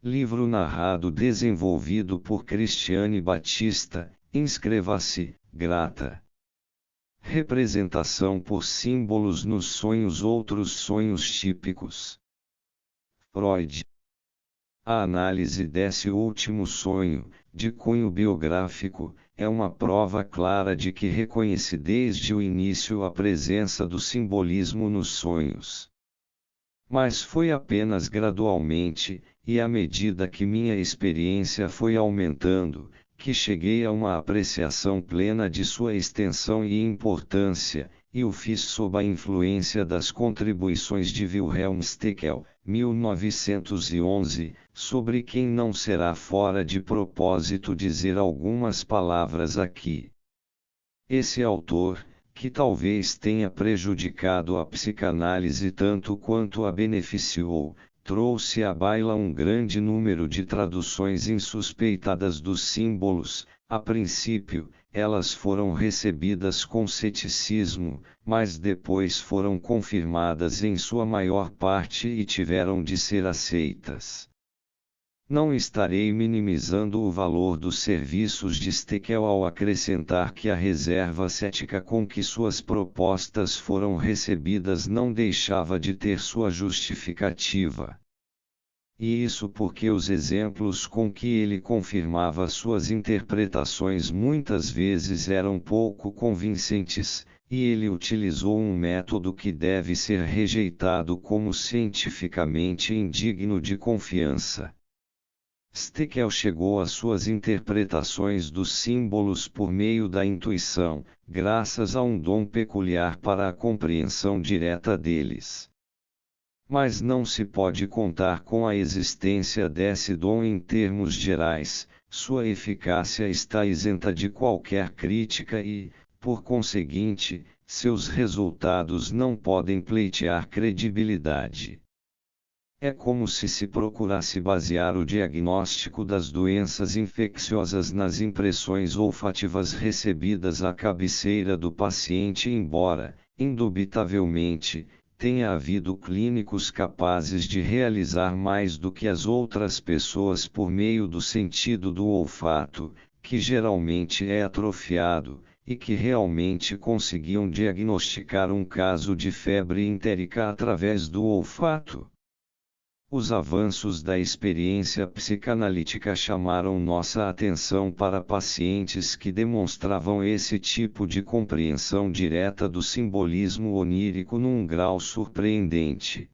Livro narrado desenvolvido por Cristiane Batista, inscreva-se, grata. Representação por símbolos nos sonhos. Outros sonhos típicos. Freud. A análise desse último sonho, de cunho biográfico, é uma prova clara de que reconheci desde o início a presença do simbolismo nos sonhos. Mas foi apenas gradualmente, e à medida que minha experiência foi aumentando, que cheguei a uma apreciação plena de sua extensão e importância, e o fiz sob a influência das contribuições de Wilhelm Steckel, 1911, sobre quem não será fora de propósito dizer algumas palavras aqui. Esse autor, que talvez tenha prejudicado a psicanálise tanto quanto a beneficiou, trouxe à baila um grande número de traduções insuspeitadas dos símbolos. A princípio, elas foram recebidas com ceticismo, mas depois foram confirmadas em sua maior parte e tiveram de ser aceitas. Não estarei minimizando o valor dos serviços de Steckel ao acrescentar que a reserva cética com que suas propostas foram recebidas não deixava de ter sua justificativa. E isso porque os exemplos com que ele confirmava suas interpretações muitas vezes eram pouco convincentes, e ele utilizou um método que deve ser rejeitado como cientificamente indigno de confiança. Steckel chegou às suas interpretações dos símbolos por meio da intuição, graças a um dom peculiar para a compreensão direta deles. Mas não se pode contar com a existência desse dom em termos gerais, sua eficácia está isenta de qualquer crítica e, por conseguinte, seus resultados não podem pleitear credibilidade. É como se procurasse basear o diagnóstico das doenças infecciosas nas impressões olfativas recebidas à cabeceira do paciente, embora, indubitavelmente, tenha havido clínicos capazes de realizar mais do que as outras pessoas por meio do sentido do olfato, que geralmente é atrofiado, e que realmente conseguiam diagnosticar um caso de febre entérica através do olfato. Os avanços da experiência psicanalítica chamaram nossa atenção para pacientes que demonstravam esse tipo de compreensão direta do simbolismo onírico num grau surpreendente.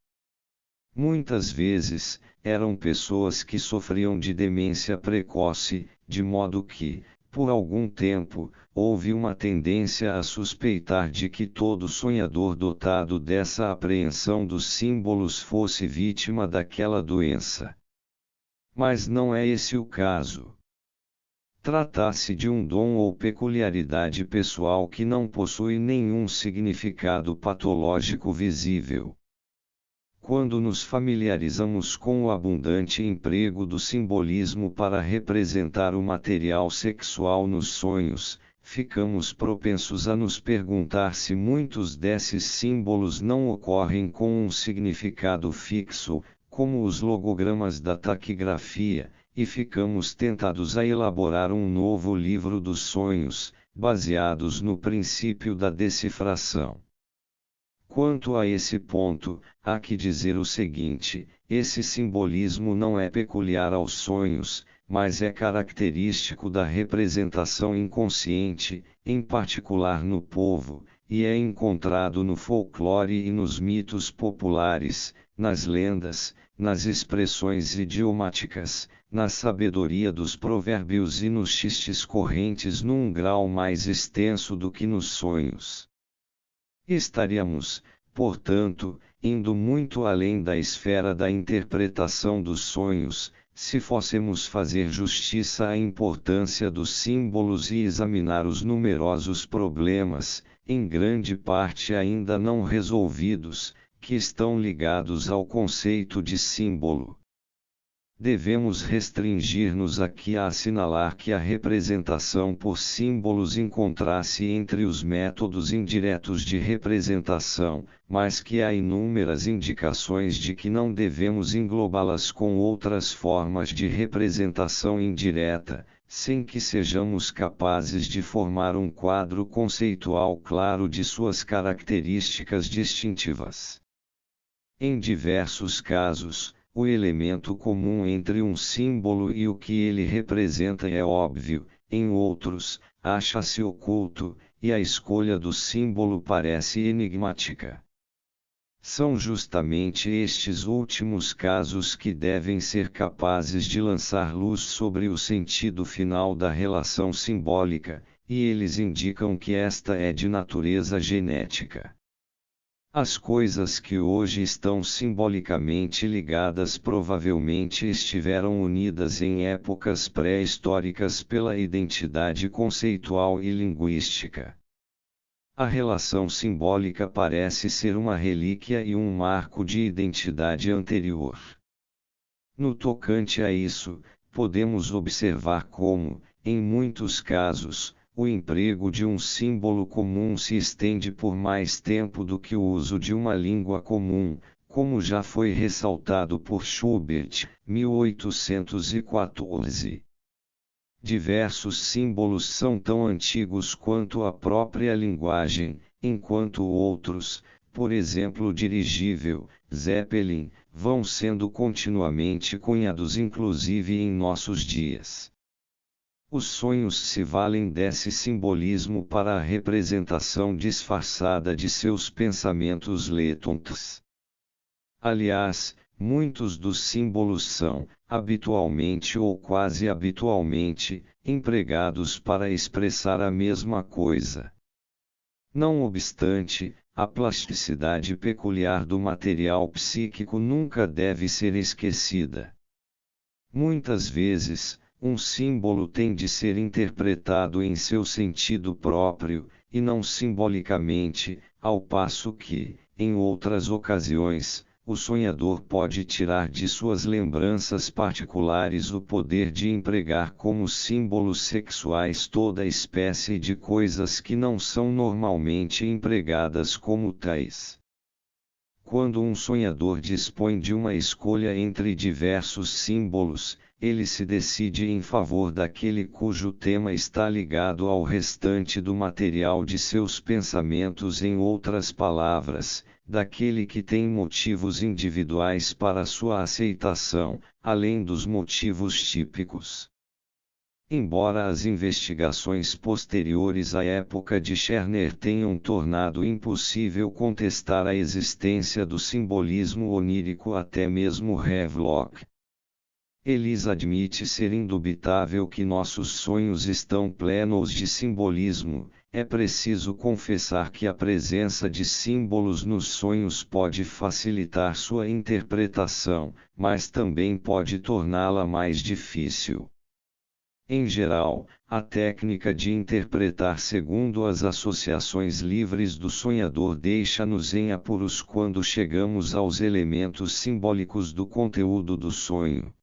Muitas vezes, eram pessoas que sofriam de demência precoce, de modo que, por algum tempo, houve uma tendência a suspeitar de que todo sonhador dotado dessa apreensão dos símbolos fosse vítima daquela doença. Mas não é esse o caso. Trata-se de um dom ou peculiaridade pessoal que não possui nenhum significado patológico visível. Quando nos familiarizamos com o abundante emprego do simbolismo para representar o material sexual nos sonhos, ficamos propensos a nos perguntar se muitos desses símbolos não ocorrem com um significado fixo, como os logogramas da taquigrafia, e ficamos tentados a elaborar um novo livro dos sonhos, baseados no princípio da decifração. Quanto a esse ponto, há que dizer o seguinte: esse simbolismo não é peculiar aos sonhos, mas é característico da representação inconsciente, em particular no povo, e é encontrado no folclore e nos mitos populares, nas lendas, nas expressões idiomáticas, na sabedoria dos provérbios e nos xistes correntes num grau mais extenso do que nos sonhos. Estaríamos, portanto, indo muito além da esfera da interpretação dos sonhos, se fôssemos fazer justiça à importância dos símbolos e examinar os numerosos problemas, em grande parte ainda não resolvidos, que estão ligados ao conceito de símbolo. devemos restringir-nos aqui a assinalar que a representação por símbolos encontra-se entre os métodos indiretos de representação, mas que há inúmeras indicações de que não devemos englobá-las com outras formas de representação indireta, sem que sejamos capazes de formar um quadro conceitual claro de suas características distintivas. Em diversos casos, o elemento comum entre um símbolo e o que ele representa é óbvio, em outros, acha-se oculto, e a escolha do símbolo parece enigmática. São justamente estes últimos casos que devem ser capazes de lançar luz sobre o sentido final da relação simbólica, e eles indicam que esta é de natureza genética. As coisas que hoje estão simbolicamente ligadas provavelmente estiveram unidas em épocas pré-históricas pela identidade conceitual e linguística. A relação simbólica parece ser uma relíquia e um marco de identidade anterior. No tocante a isso, podemos observar como, em muitos casos, o emprego de um símbolo comum se estende por mais tempo do que o uso de uma língua comum, como já foi ressaltado por Schubert, 1814. Diversos símbolos são tão antigos quanto a própria linguagem, enquanto outros, por exemplo dirigível, Zeppelin, vão sendo continuamente cunhados inclusive em nossos dias. Os sonhos se valem desse simbolismo para a representação disfarçada de seus pensamentos letontos. Aliás, muitos dos símbolos são, habitualmente ou quase habitualmente, empregados para expressar a mesma coisa. Não obstante, a plasticidade peculiar do material psíquico nunca deve ser esquecida. Muitas vezes, um símbolo tem de ser interpretado em seu sentido próprio, e não simbolicamente, ao passo que, em outras ocasiões, o sonhador pode tirar de suas lembranças particulares o poder de empregar como símbolos sexuais toda espécie de coisas que não são normalmente empregadas como tais. Quando um sonhador dispõe de uma escolha entre diversos símbolos, ele se decide em favor daquele cujo tema está ligado ao restante do material de seus pensamentos, em outras palavras, daquele que tem motivos individuais para sua aceitação, além dos motivos típicos. Embora as investigações posteriores à época de Scherner tenham tornado impossível contestar a existência do simbolismo onírico até mesmo Havelock, Ellis admite ser indubitável que nossos sonhos estão plenos de simbolismo. É preciso confessar que a presença de símbolos nos sonhos pode facilitar sua interpretação, mas também pode torná-la mais difícil. Em geral, a técnica de interpretar segundo as associações livres do sonhador deixa-nos em apuros quando chegamos aos elementos simbólicos do conteúdo do sonho.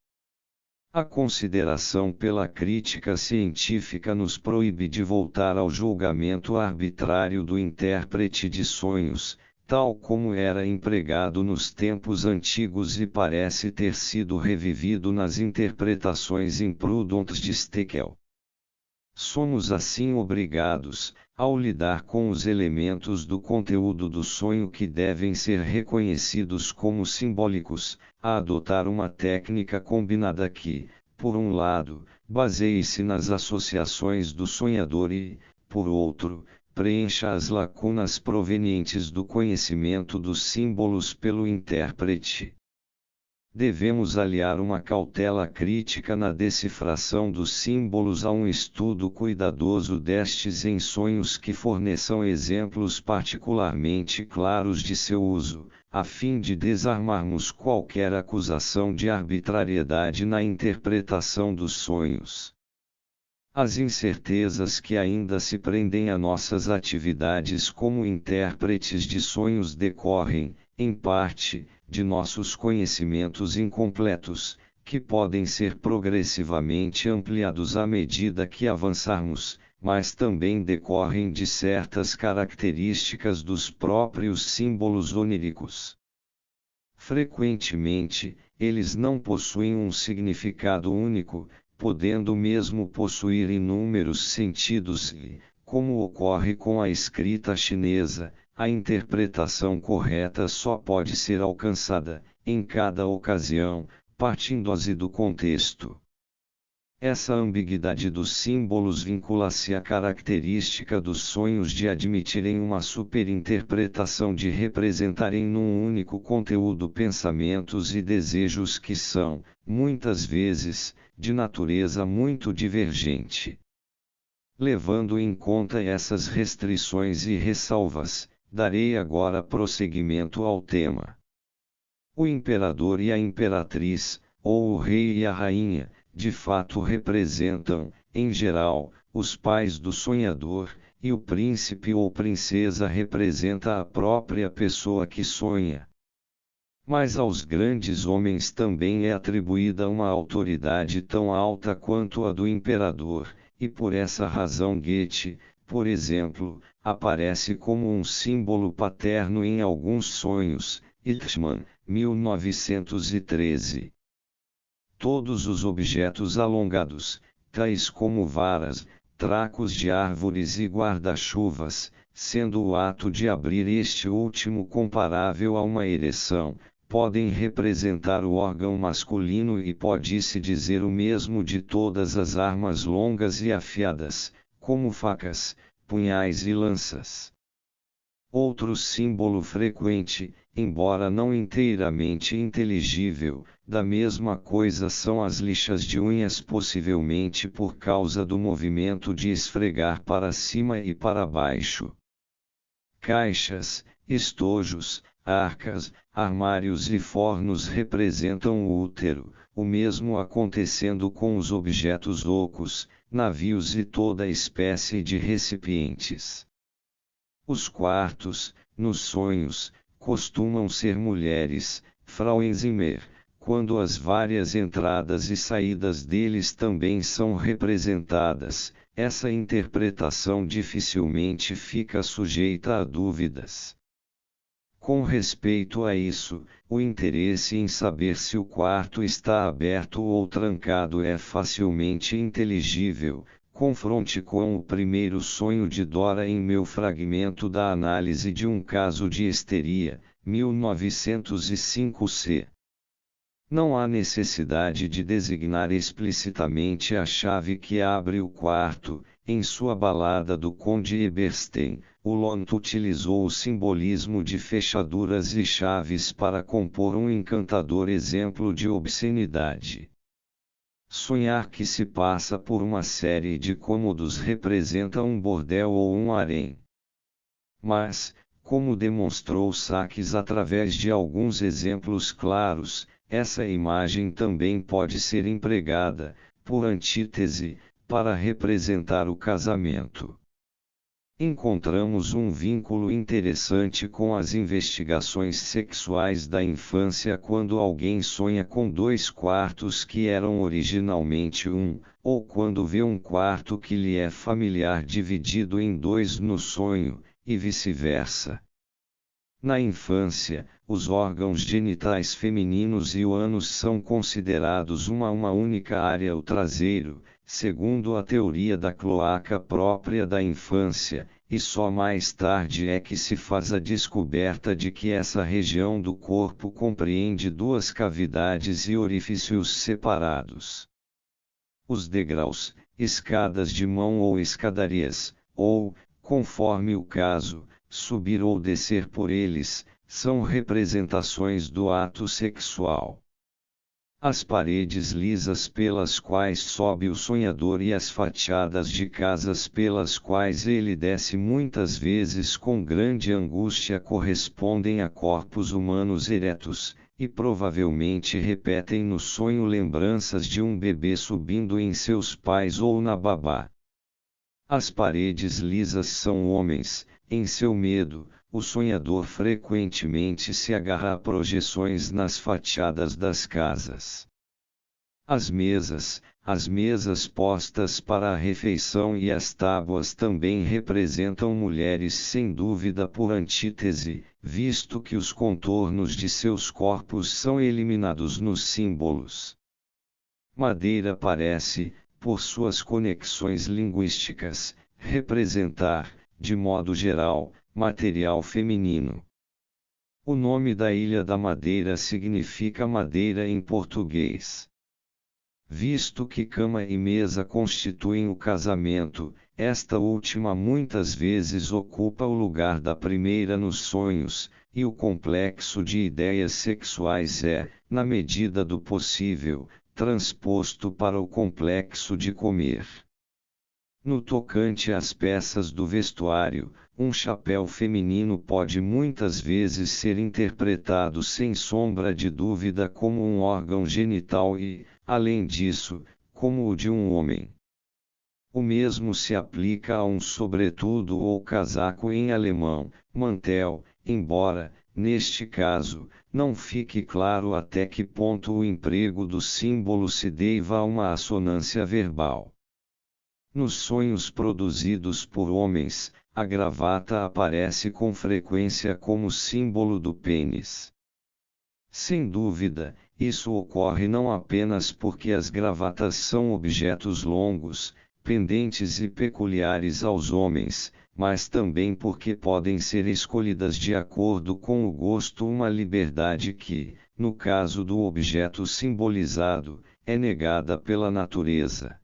A consideração pela crítica científica nos proíbe de voltar ao julgamento arbitrário do intérprete de sonhos, tal como era empregado nos tempos antigos e parece ter sido revivido nas interpretações imprudentes de Stekel. Somos assim obrigados, ao lidar com os elementos do conteúdo do sonho que devem ser reconhecidos como simbólicos, a adotar uma técnica combinada que, por um lado, baseie-se nas associações do sonhador e, por outro, preencha as lacunas provenientes do conhecimento dos símbolos pelo intérprete. Devemos aliar uma cautela crítica na decifração dos símbolos a um estudo cuidadoso destes em sonhos que forneçam exemplos particularmente claros de seu uso, a fim de desarmarmos qualquer acusação de arbitrariedade na interpretação dos sonhos. As incertezas que ainda se prendem a nossas atividades como intérpretes de sonhos decorrem, em parte, de nossos conhecimentos incompletos, que podem ser progressivamente ampliados à medida que avançarmos, mas também decorrem de certas características dos próprios símbolos oníricos. Frequentemente, eles não possuem um significado único, podendo mesmo possuir inúmeros sentidos e, como ocorre com a escrita chinesa, a interpretação correta só pode ser alcançada, em cada ocasião, partindo-se do contexto. Essa ambiguidade dos símbolos vincula-se à característica dos sonhos de admitirem uma superinterpretação, de representarem num único conteúdo pensamentos e desejos que são, muitas vezes, de natureza muito divergente. Levando em conta essas restrições e ressalvas, darei agora prosseguimento ao tema. O imperador e a imperatriz, ou o rei e a rainha, de fato representam, em geral, os pais do sonhador, e o príncipe ou princesa representa a própria pessoa que sonha. Mas aos grandes homens também é atribuída uma autoridade tão alta quanto a do imperador, e por essa razão Goethe, por exemplo, aparece como um símbolo paterno em alguns sonhos. Eichmann, 1913. Todos os objetos alongados, tais como varas, tracos de árvores e guarda-chuvas, sendo o ato de abrir este último comparável a uma ereção, podem representar o órgão masculino, e pode-se dizer o mesmo de todas as armas longas e afiadas, como facas, punhais e lanças. Outro símbolo frequente, embora não inteiramente inteligível, da mesma coisa são as lixas de unhas, possivelmente por causa do movimento de esfregar para cima e para baixo. Caixas, estojos, arcas, armários e fornos representam o útero, o mesmo acontecendo com os objetos ocos, navios e toda espécie de recipientes. Os quartos, nos sonhos, costumam ser mulheres, Frauenzimmer, quando as várias entradas e saídas deles também são representadas. Essa interpretação dificilmente fica sujeita a dúvidas. Com respeito a isso, o interesse em saber se o quarto está aberto ou trancado é facilmente inteligível. Confronte com o primeiro sonho de Dora em meu fragmento da análise de um caso de histeria, 1905c. Não há necessidade de designar explicitamente a chave que abre o quarto. Em sua balada do Conde Eberstein, o Lont utilizou o simbolismo de fechaduras e chaves para compor um encantador exemplo de obscenidade. Sonhar que se passa por uma série de cômodos representa um bordel ou um harém. Mas, como demonstrou Sacks através de alguns exemplos claros, essa imagem também pode ser empregada, por antítese, para representar o casamento. Encontramos um vínculo interessante com as investigações sexuais da infância quando alguém sonha com 2 quartos que eram originalmente um, ou quando vê um quarto que lhe é familiar dividido em 2 no sonho, e vice-versa. Na infância, os órgãos genitais femininos e o ânus são considerados uma única área. O traseiro, segundo a teoria da cloaca própria da infância, e só mais tarde é que se faz a descoberta de que essa região do corpo compreende 2 cavidades e orifícios separados. Os degraus, escadas de mão ou escadarias, ou, conforme o caso, subir ou descer por eles, são representações do ato sexual. As paredes lisas pelas quais sobe o sonhador e as fachadas de casas pelas quais ele desce muitas vezes com grande angústia correspondem a corpos humanos eretos, e provavelmente repetem no sonho lembranças de um bebê subindo em seus pais ou na babá. As paredes lisas são homens. Em seu medo, o sonhador frequentemente se agarra a projeções nas fachadas das casas. As mesas postas para a refeição e as tábuas também representam mulheres sem dúvida por antítese, visto que os contornos de seus corpos são eliminados nos símbolos. Madeira parece, por suas conexões linguísticas, representar, de modo geral, material feminino. O nome da Ilha da Madeira significa madeira em português. Visto que cama e mesa constituem o casamento, esta última muitas vezes ocupa o lugar da primeira nos sonhos, e o complexo de ideias sexuais é, na medida do possível, transposto para o complexo de comer. No tocante às peças do vestuário, um chapéu feminino pode muitas vezes ser interpretado sem sombra de dúvida como um órgão genital e, além disso, como o de um homem. O mesmo se aplica a um sobretudo ou casaco em alemão, mantel, embora, neste caso, não fique claro até que ponto o emprego do símbolo se deva a uma assonância verbal. Nos sonhos produzidos por homens, a gravata aparece com frequência como símbolo do pênis. Sem dúvida, isso ocorre não apenas porque as gravatas são objetos longos, pendentes e peculiares aos homens, mas também porque podem ser escolhidas de acordo com o gosto, uma liberdade que, no caso do objeto simbolizado, é negada pela natureza.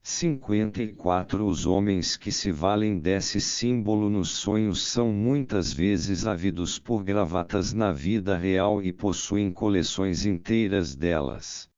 54 Os homens que se valem desse símbolo nos sonhos são muitas vezes ávidos por gravatas na vida real e possuem coleções inteiras delas.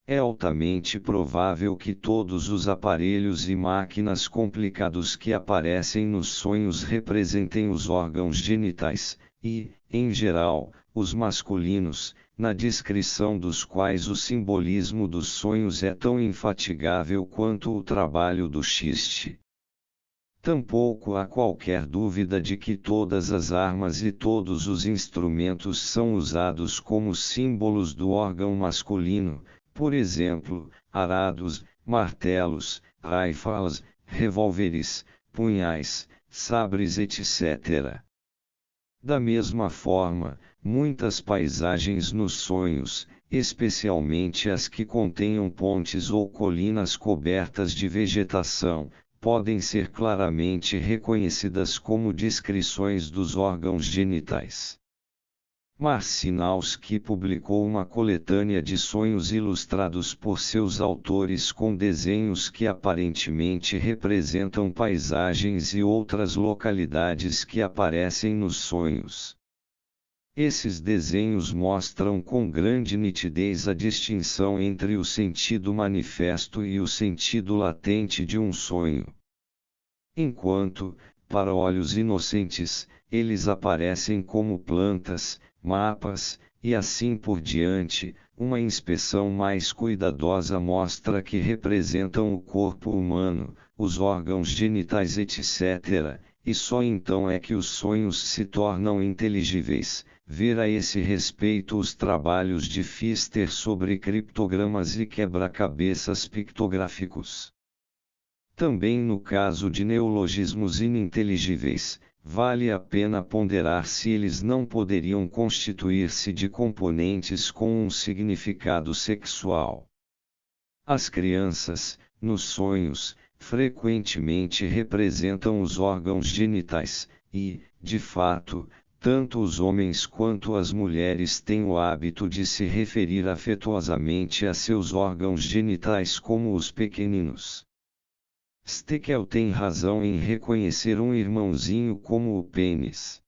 É altamente provável que todos os aparelhos e máquinas complicados que aparecem nos sonhos representem os órgãos genitais, e, em geral, os masculinos, na descrição dos quais o simbolismo dos sonhos é tão infatigável quanto o trabalho do xiste. Tampouco há qualquer dúvida de que todas as armas e todos os instrumentos são usados como símbolos do órgão masculino, por exemplo, arados, martelos, rifles, revólveres, punhais, sabres etc. Da mesma forma, muitas paisagens nos sonhos, especialmente as que contenham pontes ou colinas cobertas de vegetação, podem ser claramente reconhecidas como descrições dos órgãos genitais. Marcinowski publicou uma coletânea de sonhos ilustrados por seus autores com desenhos que aparentemente representam paisagens e outras localidades que aparecem nos sonhos. Esses desenhos mostram com grande nitidez a distinção entre o sentido manifesto e o sentido latente de um sonho. Enquanto, para olhos inocentes, eles aparecem como plantas, mapas, e assim por diante, uma inspeção mais cuidadosa mostra que representam o corpo humano, os órgãos genitais etc., e só então é que os sonhos se tornam inteligíveis. Ver a esse respeito os trabalhos de Pfister sobre criptogramas e quebra-cabeças pictográficos. Também no caso de neologismos ininteligíveis, vale a pena ponderar se eles não poderiam constituir-se de componentes com um significado sexual. As crianças, nos sonhos, frequentemente representam os órgãos genitais, e, de fato, tanto os homens quanto as mulheres têm o hábito de se referir afetuosamente a seus órgãos genitais como os pequeninos. Steckel tem razão em reconhecer um irmãozinho como o pênis.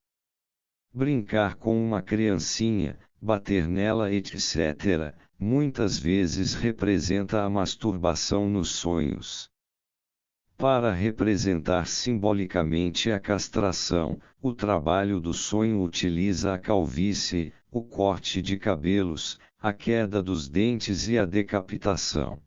Brincar com uma criancinha, bater nela etc., muitas vezes representa a masturbação nos sonhos. Para representar simbolicamente a castração, o trabalho do sonho utiliza a calvície, o corte de cabelos, a queda dos dentes e a decapitação.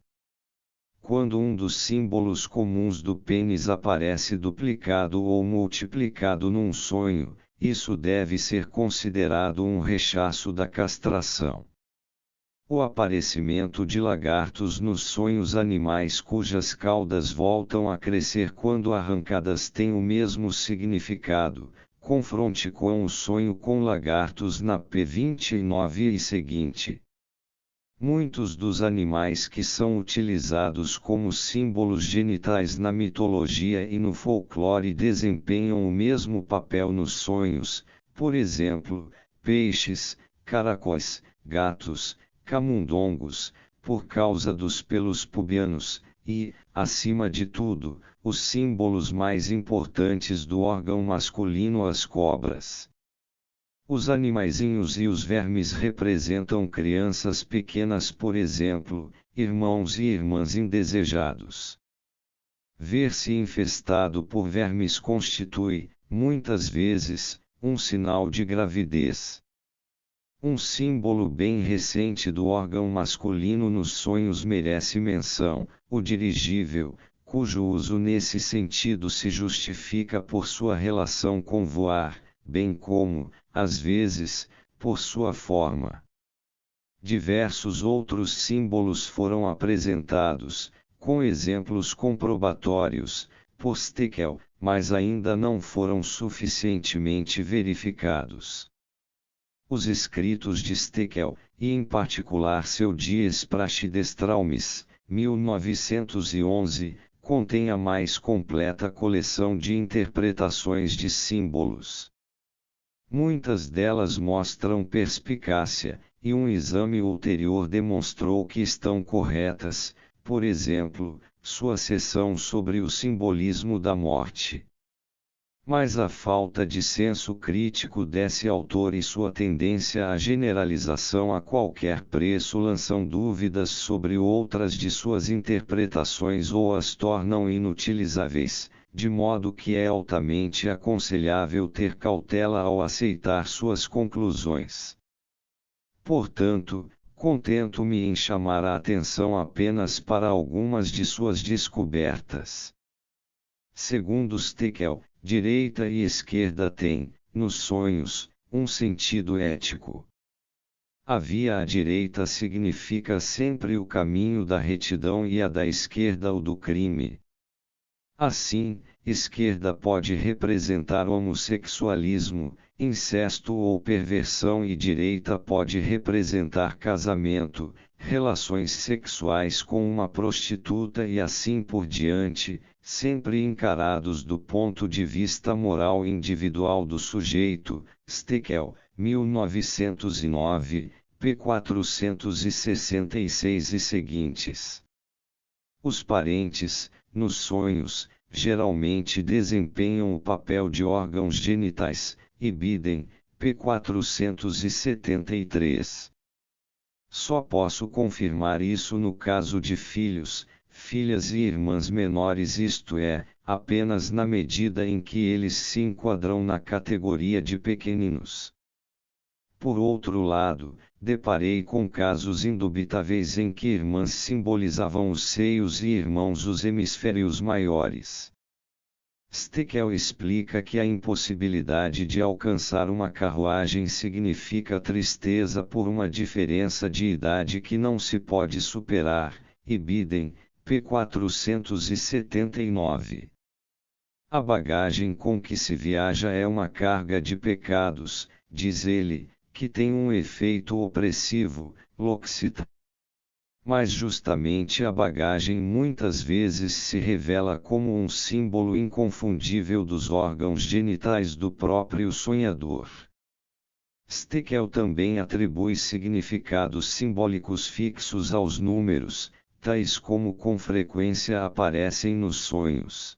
Quando um dos símbolos comuns do pênis aparece duplicado ou multiplicado num sonho, isso deve ser considerado um rechaço da castração. O aparecimento de lagartos nos sonhos. Animais cujas caudas voltam a crescer quando arrancadas têm o mesmo significado. Confronte com o sonho com lagartos na P29 e seguinte. Muitos dos animais que são utilizados como símbolos genitais na mitologia e no folclore desempenham o mesmo papel nos sonhos, por exemplo, peixes, caracóis, gatos, camundongos, por causa dos pelos pubianos, e, acima de tudo, os símbolos mais importantes do órgão masculino, as cobras. Os animaizinhos e os vermes representam crianças pequenas, por exemplo, irmãos e irmãs indesejados. Ver-se infestado por vermes constitui, muitas vezes, um sinal de gravidez. Um símbolo bem recente do órgão masculino nos sonhos merece menção: o dirigível, cujo uso nesse sentido se justifica por sua relação com voar, bem como, às vezes, por sua forma. Diversos outros símbolos foram apresentados, com exemplos comprobatórios, por Stekel, mas ainda não foram suficientemente verificados. Os escritos de Stekel, e em particular seu Dies Praxidestraumis, 1911, contêm a mais completa coleção de interpretações de símbolos. Muitas delas mostram perspicácia, e um exame ulterior demonstrou que estão corretas, por exemplo, sua seção sobre o simbolismo da morte. Mas a falta de senso crítico desse autor e sua tendência à generalização a qualquer preço lançam dúvidas sobre outras de suas interpretações ou as tornam inutilizáveis, de modo que é altamente aconselhável ter cautela ao aceitar suas conclusões. Portanto, contento-me em chamar a atenção apenas para algumas de suas descobertas. Segundo Stekel, direita e esquerda têm, nos sonhos, um sentido ético. A via à direita significa sempre o caminho da retidão e a da esquerda o do crime. Assim, esquerda pode representar homossexualismo, incesto ou perversão e direita pode representar casamento, relações sexuais com uma prostituta e assim por diante, sempre encarados do ponto de vista moral individual do sujeito. Stekel, 1909, p. 466 e seguintes. Os parentes, nos sonhos, geralmente desempenham o papel de órgãos genitais, e Biden, p. 473. Só posso confirmar isso no caso de filhos, filhas e irmãs menores, isto é, apenas na medida em que eles se enquadram na categoria de pequeninos. Por outro lado, deparei com casos indubitáveis em que irmãs simbolizavam os seios e irmãos os hemisférios maiores. Stekel explica que a impossibilidade de alcançar uma carruagem significa tristeza por uma diferença de idade que não se pode superar, e Biden, p. 479. A bagagem com que se viaja é uma carga de pecados, diz ele, que tem um efeito opressivo, L'Occitane. Mas justamente a bagagem muitas vezes se revela como um símbolo inconfundível dos órgãos genitais do próprio sonhador. Stekel também atribui significados simbólicos fixos aos números, tais como com frequência aparecem nos sonhos.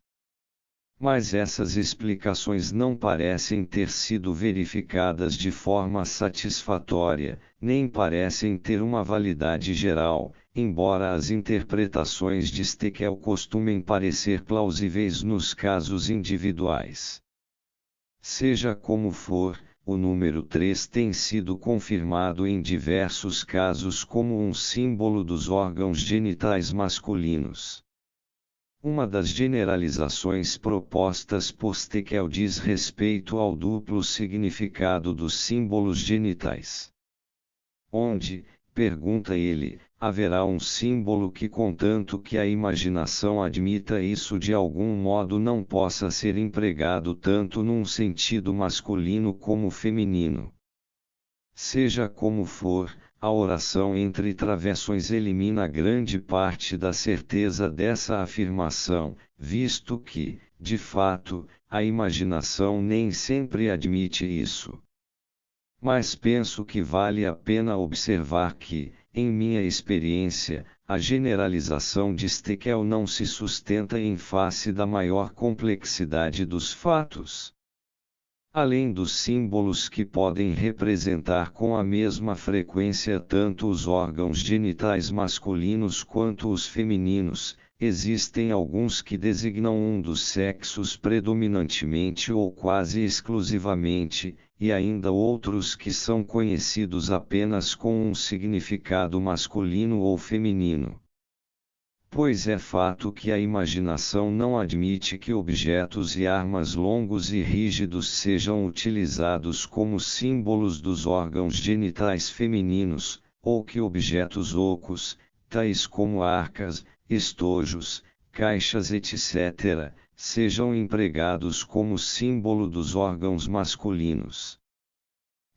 Mas essas explicações não parecem ter sido verificadas de forma satisfatória, nem parecem ter uma validade geral, embora as interpretações de Stekel costumem parecer plausíveis nos casos individuais. Seja como for, o número 3 tem sido confirmado em diversos casos como um símbolo dos órgãos genitais masculinos. Uma das generalizações propostas por Stekel diz respeito ao duplo significado dos símbolos genitais. Onde, pergunta ele, haverá um símbolo que, contanto que a imaginação admita isso de algum modo, não possa ser empregado tanto num sentido masculino como feminino. Seja como for, a oração entre travessões elimina grande parte da certeza dessa afirmação, visto que, de fato, a imaginação nem sempre admite isso. Mas penso que vale a pena observar que, em minha experiência, a generalização de Steckel não se sustenta em face da maior complexidade dos fatos. Além dos símbolos que podem representar com a mesma frequência tanto os órgãos genitais masculinos quanto os femininos, existem alguns que designam um dos sexos predominantemente ou quase exclusivamente, e ainda outros que são conhecidos apenas com um significado masculino ou feminino. Pois é fato que a imaginação não admite que objetos e armas longos e rígidos sejam utilizados como símbolos dos órgãos genitais femininos, ou que objetos ocos, tais como arcas, estojos, caixas etc., sejam empregados como símbolo dos órgãos masculinos.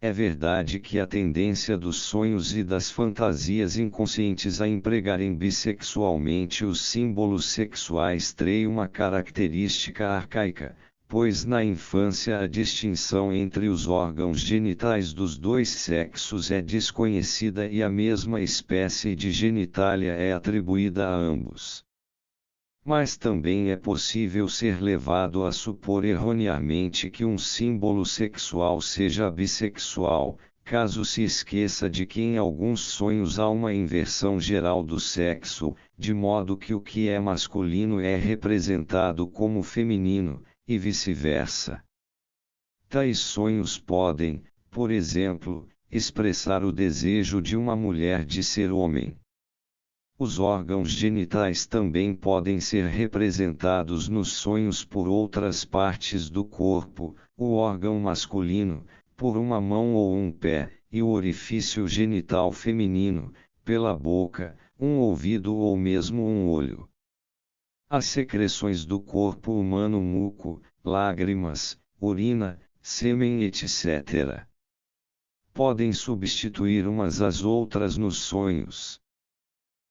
É verdade que a tendência dos sonhos e das fantasias inconscientes a empregarem bissexualmente os símbolos sexuais tem uma característica arcaica, pois na infância a distinção entre os órgãos genitais dos dois sexos é desconhecida e a mesma espécie de genitália é atribuída a ambos. Mas também é possível ser levado a supor erroneamente que um símbolo sexual seja bissexual, caso se esqueça de que em alguns sonhos há uma inversão geral do sexo, de modo que o que é masculino é representado como feminino, e vice-versa. Tais sonhos podem, por exemplo, expressar o desejo de uma mulher de ser homem. Os órgãos genitais também podem ser representados nos sonhos por outras partes do corpo, o órgão masculino, por uma mão ou um pé, e o orifício genital feminino, pela boca, um ouvido ou mesmo um olho. As secreções do corpo humano, muco, lágrimas, urina, sêmen etc., podem substituir umas às outras nos sonhos.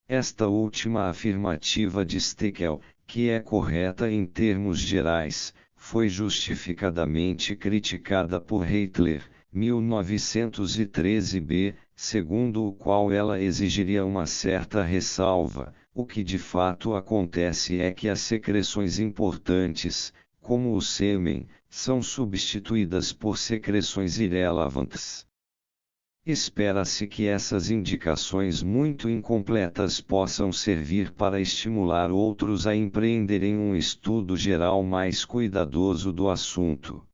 Esta última afirmativa de Steckel, que é correta em termos gerais, foi justificadamente criticada por Hitler, 1913b, segundo o qual ela exigiria uma certa ressalva. O que de fato acontece é que as secreções importantes, como o sêmen, são substituídas por secreções irrelevantes. Espera-se que essas indicações muito incompletas possam servir para estimular outros a empreenderem um estudo geral mais cuidadoso do assunto.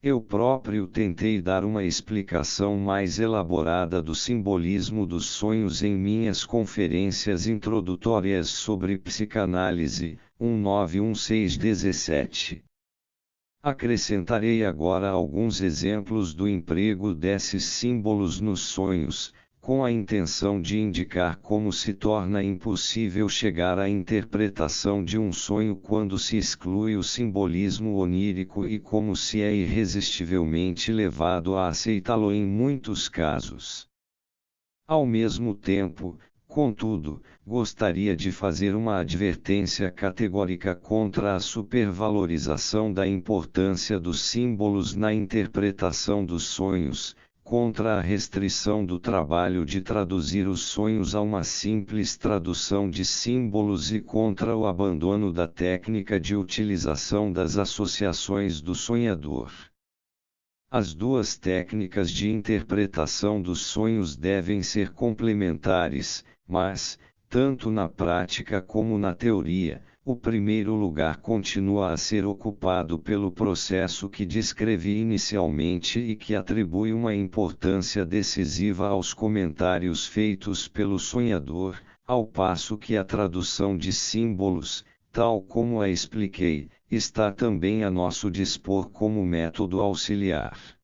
Eu próprio tentei dar uma explicação mais elaborada do simbolismo dos sonhos em minhas conferências introdutórias sobre psicanálise, 1916-17. Acrescentarei agora alguns exemplos do emprego desses símbolos nos sonhos, com a intenção de indicar como se torna impossível chegar à interpretação de um sonho quando se exclui o simbolismo onírico e como se é irresistivelmente levado a aceitá-lo em muitos casos. Ao mesmo tempo, contudo, gostaria de fazer uma advertência categórica contra a supervalorização da importância dos símbolos na interpretação dos sonhos, contra a restrição do trabalho de traduzir os sonhos a uma simples tradução de símbolos e contra o abandono da técnica de utilização das associações do sonhador. As duas técnicas de interpretação dos sonhos devem ser complementares, mas, tanto na prática como na teoria, o primeiro lugar continua a ser ocupado pelo processo que descrevi inicialmente e que atribui uma importância decisiva aos comentários feitos pelo sonhador, ao passo que a tradução de símbolos, tal como a expliquei, está também a nosso dispor como método auxiliar.